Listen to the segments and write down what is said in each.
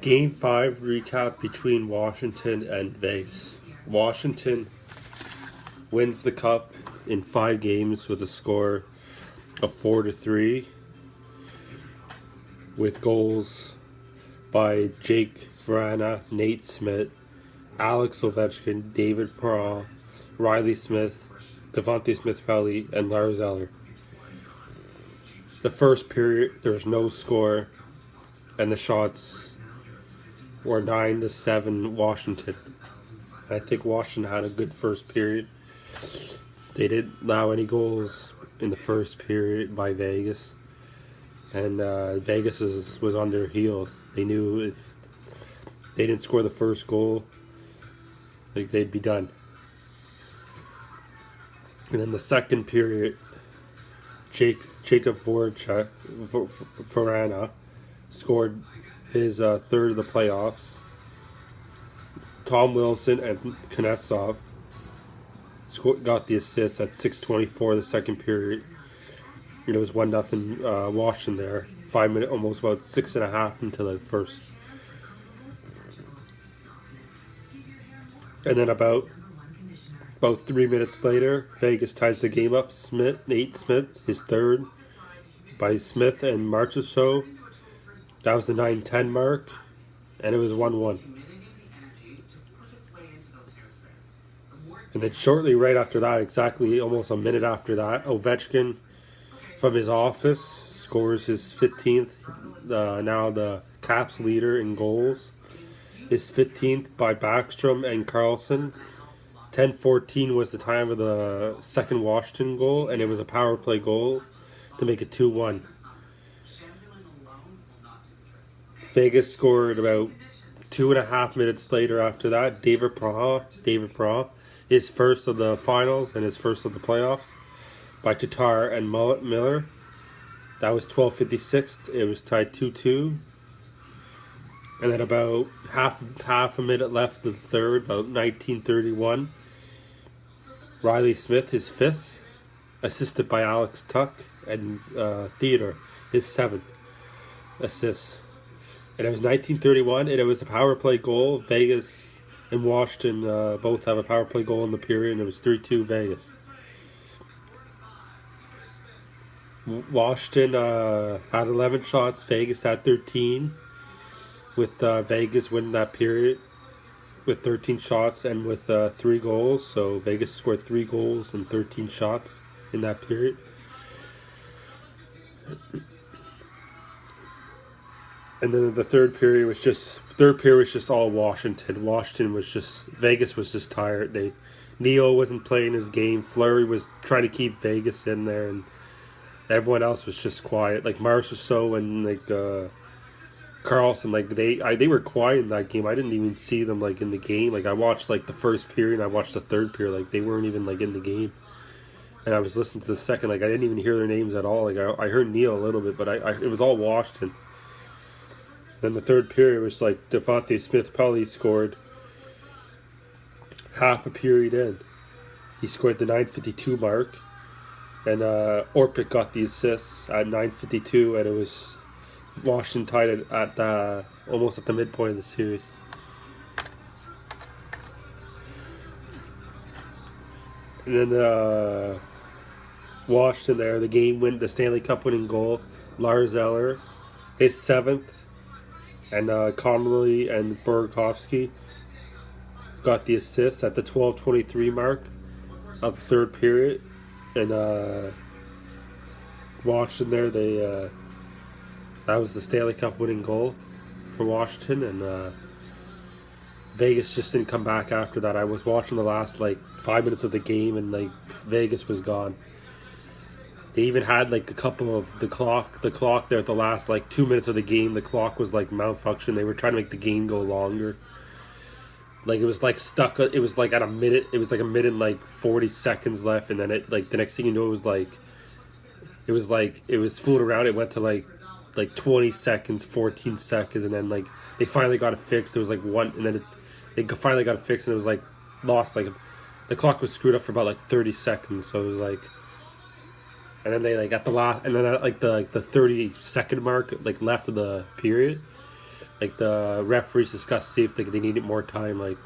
Game 5 recap between Washington and Vegas. Washington wins the cup in 5 games with a score of 4-3, with goals by Jake Vrana, Nate Smith, Alex Ovechkin, David Perron, Riley Smith, Devontae Smith-Pelly, and Lars Eller. The first period, there was no score, and the shots were 9-7 Washington. I think Washington had a good first period. They didn't allow any goals in the first period by Vegas, and Vegas was on their heels. They knew if they didn't score the first goal, like, they'd be done. And then the second period, Jacob Vrana scored his third of the playoffs. Tom Wilson and Kuznetsov got the assists at 6:24 the second period. It was 1-0 Washington there. 5 minutes, almost about 6.5 until the first. And then about 3 minutes later, Vegas ties the game up. Nate Smith, his third by Smith and Marchessault. That was the 9-10 mark, and it was 1-1. And then shortly right after that, exactly almost a minute after that, Ovechkin from his office scores his 15th, now the Caps leader in goals. His 15th by Backstrom and Carlson. 10:14 was the time of the second Washington goal, and it was a power play goal to make it 2-1. Vegas scored about 2.5 minutes later after that. David Perron, his first of the finals and his first of the playoffs, by Tatar and Miller. That was 12:56. It was tied 2-2. And then about half a minute left of the third, about 19:31. Riley Smith, his 5th, assisted by Alex Tuck, and Theodore, his 7th assist. And it was 19:31, and it was a power play goal. Vegas and Washington both have a power play goal in the period, and it was 3-2 Vegas. Washington had 11 shots. Vegas had 13, with Vegas winning that period with 13 shots and with 3 goals. So Vegas scored 3 goals and 13 shots in that period. And then the third period was just all Washington. Vegas was just tired. Neal wasn't playing his game. Fleury was trying to keep Vegas in there, and everyone else was just quiet. Like Marchessault and Carlson, they were quiet in that game. I didn't even see them in the game. I watched the first period, and I watched the third period. They weren't even in the game. And I was listening to the second. I didn't even hear their names at all. I heard Neal a little bit, but it was all Washington. Then the third period was Devontae Smith-Pelly scored half a period in. He scored the 9:52 mark, and Orpik got the assists at 9:52, and it was Washington tied it at almost at the midpoint of the series. And then Washington there, the Stanley Cup winning goal, Lars Eller, his 7th. And Connolly and Burakovsky got the assists at the 12:23 mark of the third period. And Washington there, that was the Stanley Cup winning goal for Washington. And Vegas just didn't come back after that. I was watching the last 5 minutes of the game, and Vegas was gone. They even had a couple of the clock there at the last 2 minutes of the game. The clock was malfunction. They were trying to make the game go longer. It was stuck. It was at a minute. It was a minute and 40 seconds left, and then it the next thing you know, it was fooling around. It went to 20 seconds, 14 seconds, and then they finally got it fixed. There was one, and then they finally got it fixed, and it was lost. The clock was screwed up for about 30 seconds. So it was and then they at the last, and then at the 30-second mark left of the period, like the referees discussed to see if they needed more time. Like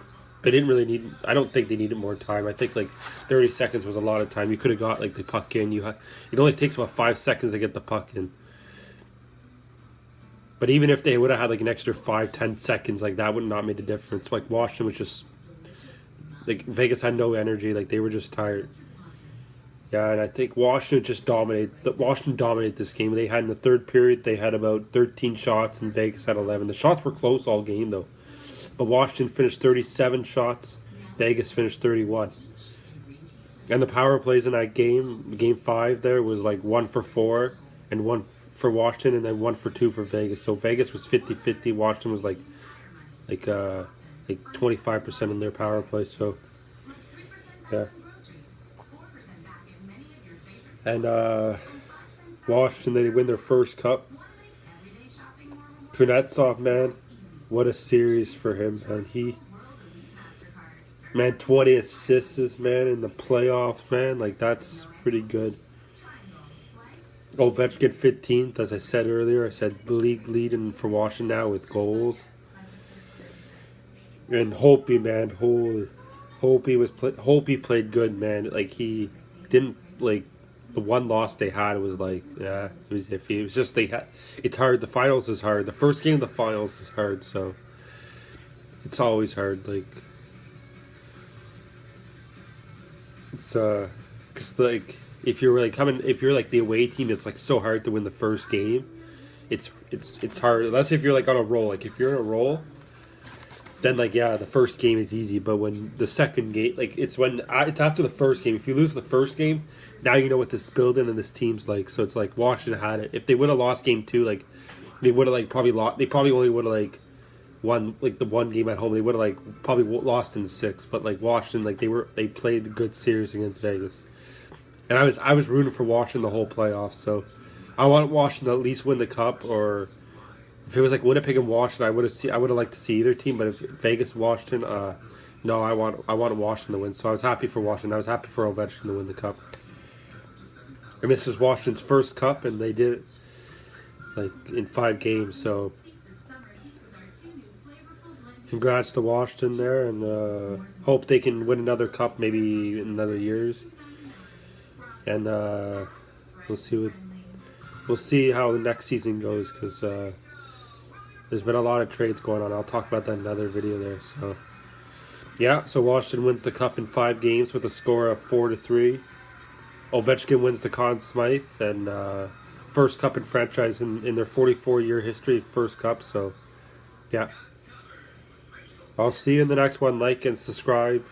they didn't really need. I don't think they needed more time. I think like 30 seconds was a lot of time. You could have got like the puck in. It only takes about 5 seconds to get the puck in. But even if they would have had like an extra 5-10 seconds, like that would not made a difference. Like Washington was just like Vegas had no energy. Like they were just tired. Yeah, and I think Washington dominated this game. They had in the third period, they had about 13 shots, and Vegas had 11. The shots were close all game, though. But Washington finished 37 shots. Vegas finished 31. And the power plays in that game 5 there, was like 1 for 4, and 1 for Washington, and then 1 for 2 for Vegas. So Vegas was 50-50. Washington was like 25% in their power play. So, yeah. And Washington, they win their first cup. Kuznetsov, man, what a series for him. And 20 assists, man, in the playoffs, man. Like, that's pretty good. Ovechkin 15th, as I said earlier. I said the league leading for Washington now with goals. And Holtby, man, Holtby played good, man. Like, he didn't, like, the one loss they had was like, yeah, it was iffy. It was just it's hard. The finals is hard. The first game of the finals is hard, so it's always hard. Like, it's cause like if you're like the away team, it's like so hard to win the first game. It's hard unless if you're like on a roll. Like if you're in a roll, then like yeah, the first game is easy. But when the second game, like it's after the first game. If you lose the first game, now you know what this building and this team's like. So it's like Washington had it. If they would have lost game 2, like they would have like probably lost. They probably only would have like won like the one game at home. They would have like probably lost in 6. But like Washington, like they played a good series against Vegas, and I was rooting for Washington the whole playoffs. So I want Washington to at least win the cup, or if it was like Winnipeg and Washington, I would have liked to see either team. But if Vegas, Washington, no, I want Washington to win. So I was happy for Washington. I was happy for Ovechkin to win the cup. And this is Washington's first cup, and they did it like in 5 games. So congrats to Washington there, and hope they can win another cup maybe in another years. And we'll see how the next season goes, because there's been a lot of trades going on. I'll talk about that in another video there. So yeah, so Washington wins the cup in 5 games with a score of 4-3. Ovechkin wins the Conn Smythe, and first cup in franchise in their 44-year history, first cup. So yeah, I'll see you in the next one. Like and subscribe.